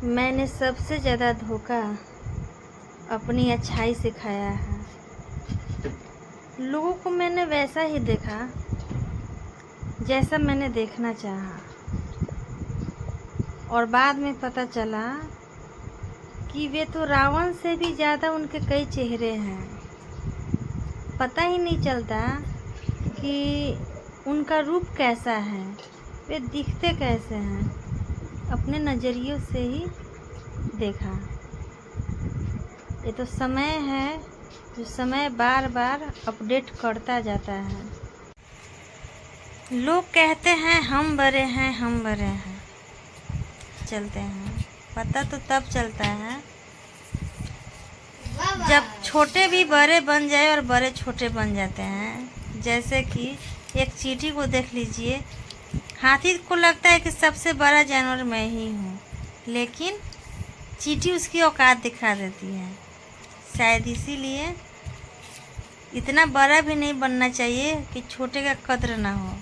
मैंने सबसे ज़्यादा धोखा अपनी अच्छाई से खाया है। लोगों को मैंने वैसा ही देखा जैसा मैंने देखना चाहा, और बाद में पता चला कि वे तो रावण से भी ज़्यादा उनके कई चेहरे हैं। पता ही नहीं चलता कि उनका रूप कैसा है, वे दिखते कैसे हैं। अपने नज़रियों से ही देखा। ये तो समय है जो समय बार बार अपडेट करता जाता है। लोग कहते हैं हम बड़े हैं, हम बड़े हैं, चलते हैं। पता तो तब चलता है जब छोटे भी बड़े बन जाए और बड़े छोटे बन जाते हैं। जैसे कि एक चींटी को देख लीजिए, हाथी को लगता है कि सबसे बड़ा जानवर मैं ही हूँ, लेकिन चींटी उसकी औकात दिखा देती है। शायद इसीलिए इतना बड़ा भी नहीं बनना चाहिए कि छोटे का कद्र ना हो।